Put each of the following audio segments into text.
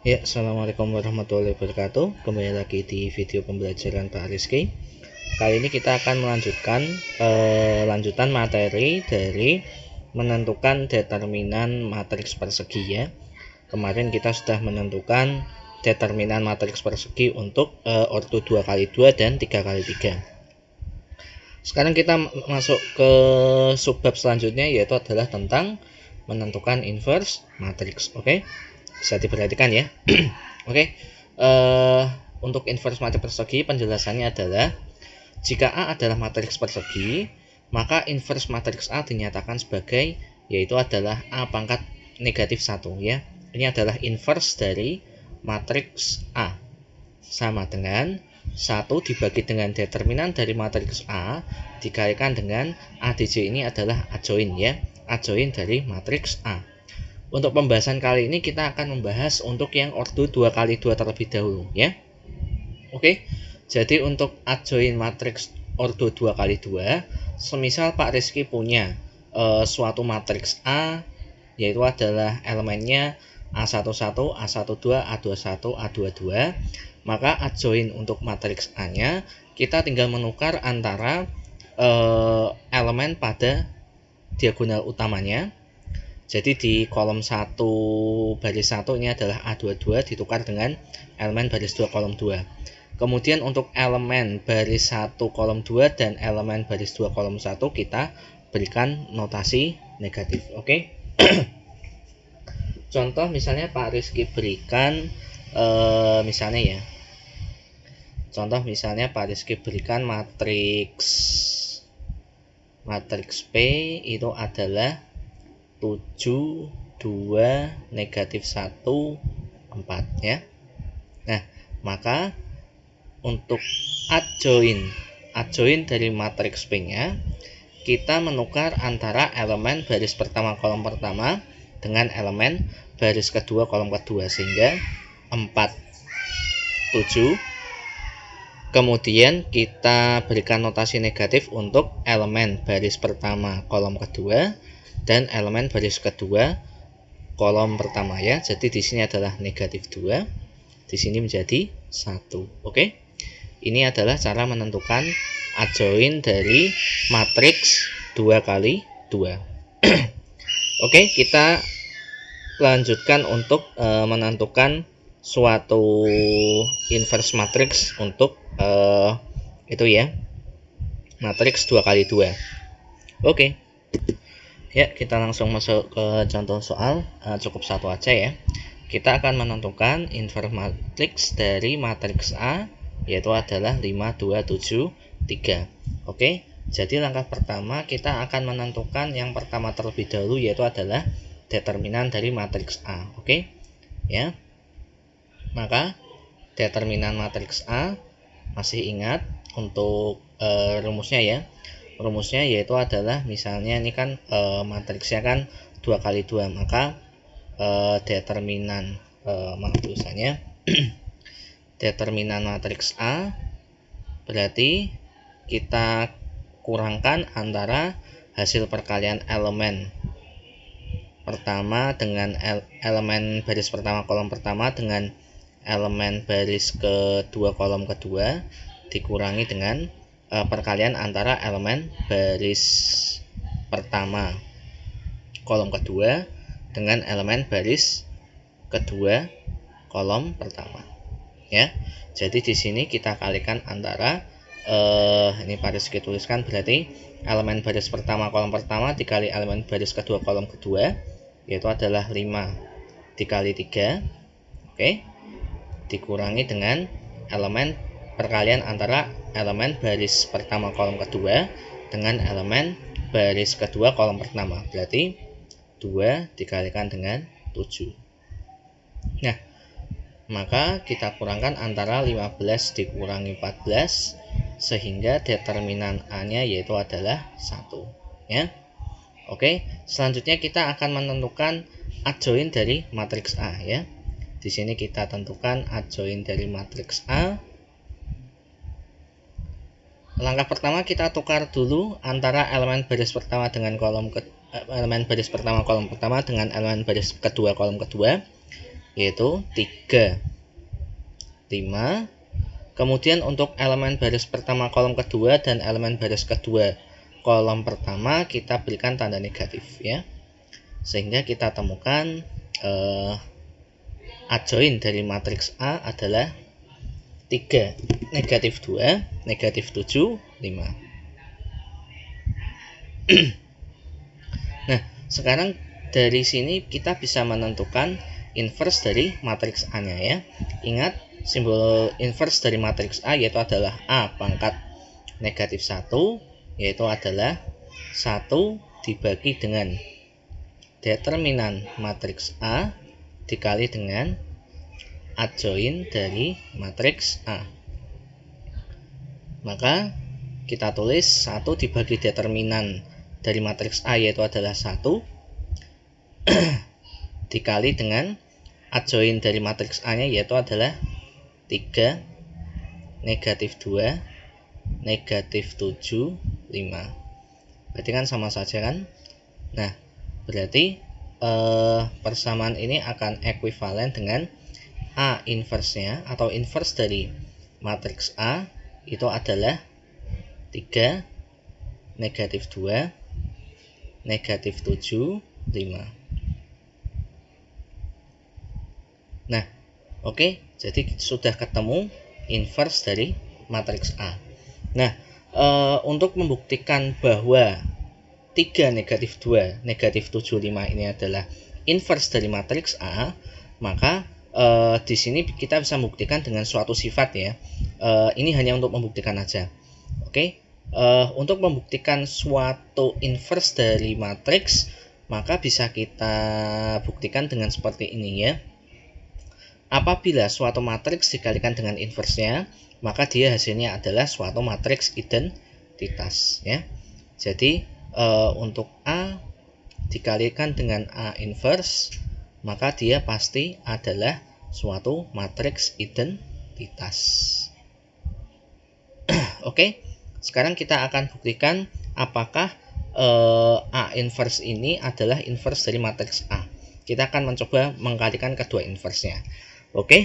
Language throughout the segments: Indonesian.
Ya, assalamualaikum warahmatullahi wabarakatuh. Kembali lagi di video pembelajaran Pak Rizky. Kali ini kita akan melanjutkan lanjutan materi dari menentukan determinan matriks persegi ya. Kemarin kita sudah menentukan determinan matriks persegi untuk ordo 2x2 dan 3x3. Sekarang kita masuk ke subbab selanjutnya, yaitu adalah tentang menentukan inverse matriks. Oke, bisa diperhatikan ya. Oke, untuk inverse matriks persegi penjelasannya adalah jika A adalah matriks persegi, maka inverse matriks A dinyatakan sebagai yaitu adalah A pangkat negatif 1 ya. Ini adalah inverse dari matriks A, sama dengan 1 dibagi dengan determinan dari matriks A dikalikan dengan ADJ ini adalah adjoin ya, adjoin dari matriks A. Untuk pembahasan kali ini kita akan membahas untuk yang ordo 2x2 terlebih dahulu ya. Oke, jadi untuk adjoin matriks ordo 2x2, semisal Pak Rizky punya suatu matriks A, yaitu adalah elemennya A11, A12, A21, A22, maka adjoin untuk matriks A-nya kita tinggal menukar antara elemen pada diagonal utamanya. Jadi di kolom 1 baris 1 ini adalah A22 ditukar dengan elemen baris 2 kolom 2. Kemudian untuk elemen baris 1 kolom 2 dan elemen baris 2 kolom 1 kita berikan notasi negatif. Oke. Contoh misalnya Pak Rizky berikan misalnya ya. Contoh misalnya Pak Rizky berikan matriks P itu adalah 7, 2, negatif 1, 4 ya. Nah, maka untuk adjoin dari matriks P-nya, kita menukar antara elemen baris pertama kolom pertama dengan elemen baris kedua kolom kedua, sehingga 4, 7. Kemudian kita berikan notasi negatif untuk elemen baris pertama kolom kedua dan elemen baris kedua kolom pertama ya. Jadi di sini adalah negatif 2, di sini menjadi 1. Oke. Ini adalah cara menentukan adjoin dari matriks 2x2. Oke, kita lanjutkan untuk menentukan suatu inverse matrix untuk itu ya, matriks 2x2. Oke. Ya, kita langsung masuk ke contoh soal. Cukup satu aja ya. Kita akan menentukan inverse matrix dari matriks A, yaitu adalah 5, 2, 7, 3. Oke. Jadi langkah pertama kita akan menentukan yang pertama terlebih dahulu, yaitu adalah determinan dari matriks A. Oke. Ya. Maka determinan matriks A, masih ingat untuk rumusnya ya. Rumusnya yaitu adalah misalnya ini kan matriksnya kan 2x2, maka determinan tulisannya determinan matriks A berarti kita kurangkan antara hasil perkalian elemen pertama dengan elemen baris pertama kolom pertama dengan elemen baris kedua kolom kedua dikurangi dengan perkalian antara elemen baris pertama kolom kedua dengan elemen baris kedua kolom pertama ya. Jadi di sini kita kalikan antara ini Pak Rizky tuliskan, berarti elemen baris pertama kolom pertama dikali elemen baris kedua kolom kedua, yaitu adalah 5 dikali 3. Oke. Dikurangi dengan elemen perkalian antara elemen baris pertama kolom kedua dengan elemen baris kedua kolom pertama, berarti 2 dikalikan dengan 7. Nah, maka kita kurangkan antara 15 dikurangi 14 sehingga determinan A-nya yaitu adalah 1 ya. Oke, selanjutnya kita akan menentukan adjoin dari matriks A ya. Di sini kita tentukan adjoin dari matriks A. Langkah pertama kita tukar dulu antara elemen baris pertama dengan elemen baris pertama kolom pertama dengan elemen baris kedua kolom kedua. yaitu 3, 5. Kemudian untuk elemen baris pertama kolom kedua dan elemen baris kedua kolom pertama kita berikan tanda negatif ya. Sehingga kita temukan adjoin dari matriks A adalah 3, negatif 2, negatif 7, 5. Nah, sekarang dari sini kita bisa menentukan inverse dari matriks A-nya ya. Ingat, simbol inverse dari matriks A yaitu adalah A pangkat negatif 1, yaitu adalah 1 dibagi dengan determinan matriks A dikali dengan adjoin dari matriks A. Maka kita tulis 1 dibagi determinan dari matriks A yaitu adalah 1 dikali dengan adjoin dari matriks A-nya yaitu adalah 3, negatif 2, negatif 7, 5. Berarti kan sama saja kan? Nah, berarti persamaan ini akan ekuivalen dengan A inverse-nya atau inverse dari matriks A itu adalah 3, negatif 2, negatif 7, 5. Nah, oke, jadi sudah ketemu inverse dari matriks A. Nah, untuk membuktikan bahwa 3, negatif 2, negatif 7, 5 ini adalah inverse dari matriks A, maka di sini kita bisa membuktikan dengan suatu sifat ya. Ini hanya untuk membuktikan aja. Oke, untuk membuktikan suatu inverse dari matriks, maka bisa kita buktikan dengan seperti ini ya. Apabila suatu matriks dikalikan dengan inverse-nya, maka dia hasilnya adalah suatu matriks identitas ya. Jadi untuk A dikalikan dengan A inverse, maka dia pasti adalah suatu matriks identitas. Oke, sekarang kita akan buktikan apakah A inverse ini adalah inverse dari matriks A. Kita akan mencoba mengkalikan kedua inverse-nya. Oke,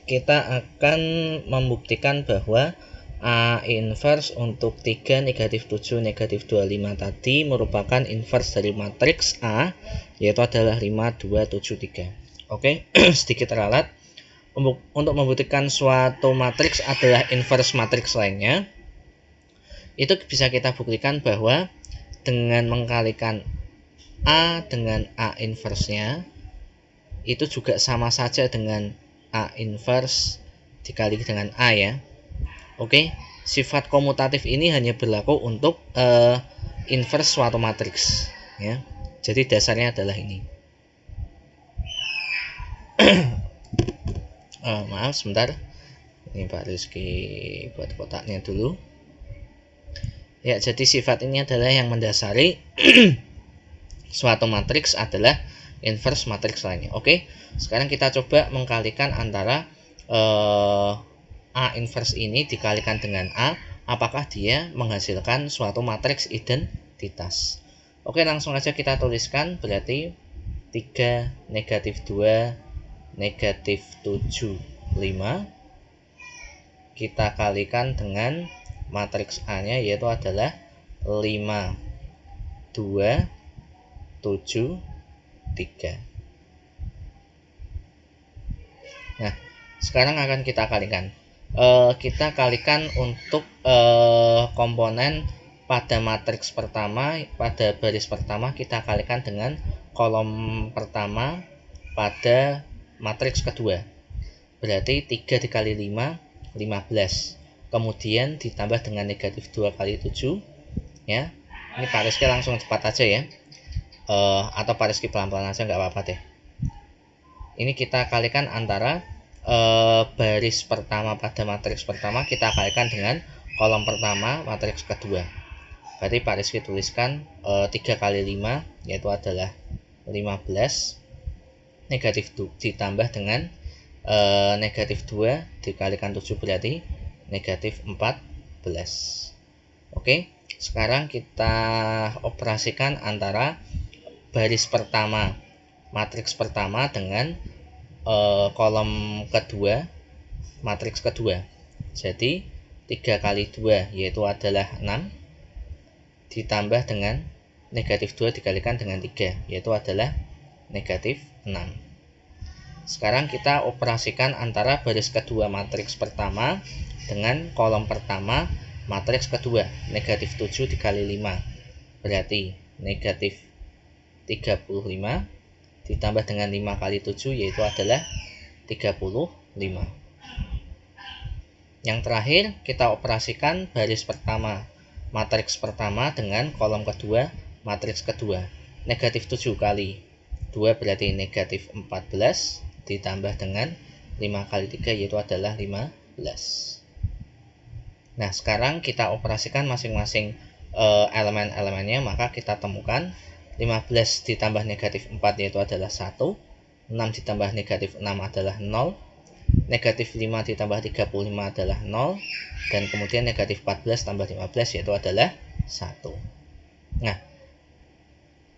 kita akan membuktikan bahwa A inverse untuk 3, negatif 7, negatif 25 tadi merupakan inverse dari matriks A, yaitu adalah 5, 2, 7, 3. Oke, sedikit ralat. Untuk membuktikan suatu matriks adalah inverse matriks lainnya, itu bisa kita buktikan bahwa dengan mengkalikan A dengan A inverse-nya, itu juga sama saja dengan A inverse dikali dengan A ya. Oke, sifat komutatif ini hanya berlaku untuk inverse suatu matriks ya. Jadi dasarnya adalah ini. Maaf sebentar, ini Pak Rizky buat kotaknya dulu ya. Jadi sifat ini adalah yang mendasari suatu matriks adalah inverse matriks lainnya. Oke, sekarang kita coba mengkalikan antara A inverse ini dikalikan dengan A, apakah dia menghasilkan suatu matriks identitas. Oke, langsung aja kita tuliskan. Berarti 3, negatif 2, negatif 7, 5 kita kalikan dengan matriks A nya yaitu adalah 5, 2, 7, 3. Nah, sekarang akan kita kalikan. Kita kalikan untuk komponen pada matriks pertama, pada baris pertama kita kalikan dengan kolom pertama pada matriks kedua. Berarti 3 dikali 5, 15. Kemudian ditambah dengan negatif 2 kali 7 ya. Ini Pak Rizky langsung cepat aja ya. Atau Pak Rizky pelan-pelan aja nggak apa-apa deh. Ini kita kalikan antara baris pertama pada matriks pertama kita kalikan dengan kolom pertama matriks kedua. Berarti Pak Rizky tuliskan 3 kali 5 yaitu adalah 15 negatif ditambah dengan negatif 2 dikalikan 7 berarti negatif 14. Oke, sekarang kita operasikan antara baris pertama matriks pertama dengan kolom kedua, matriks kedua. Jadi 3 kali 2 yaitu adalah 6 ditambah dengan negatif 2 dikalikan dengan 3 yaitu adalah negatif 6. Sekarang kita operasikan antara baris kedua matriks pertama dengan kolom pertama matriks kedua. Negatif 7 dikali 5 berarti negatif 35 ditambah dengan 5 kali 7 yaitu adalah 35. Yang terakhir kita operasikan baris pertama matriks pertama dengan kolom kedua matriks kedua. Negatif 7 kali 2 berarti negatif 14 ditambah dengan 5 kali 3 yaitu adalah 15. Nah, sekarang kita operasikan masing-masing elemen-elemennya, maka kita temukan 15 ditambah negatif 4 yaitu adalah 1, 6 ditambah negatif 6 adalah 0, negatif 5 ditambah 35 adalah 0, dan kemudian negatif 14 tambah 15 yaitu adalah 1. Nah,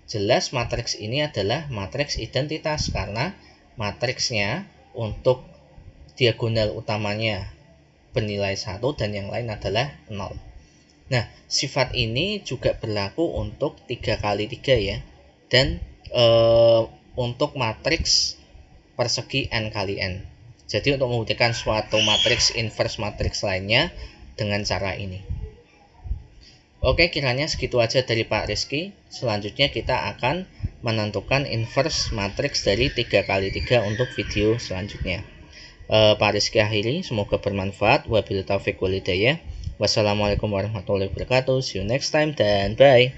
jelas matriks ini adalah matriks identitas karena matriksnya untuk diagonal utamanya bernilai 1 dan yang lain adalah 0. Nah, sifat ini juga berlaku untuk 3 kali 3 ya. Dan untuk matriks persegi n kali n. Jadi untuk membuktikan suatu matriks inverse matriks lainnya dengan cara ini. Oke, kiranya segitu aja dari Pak Rizky. Selanjutnya kita akan menentukan inverse matriks dari 3 kali 3 untuk video selanjutnya. Pak Rizky akhiri, semoga bermanfaat. Wabillahi taufiq wal hidayah. Wassalamualaikum warahmatullahi wabarakatuh. See you next time dan bye.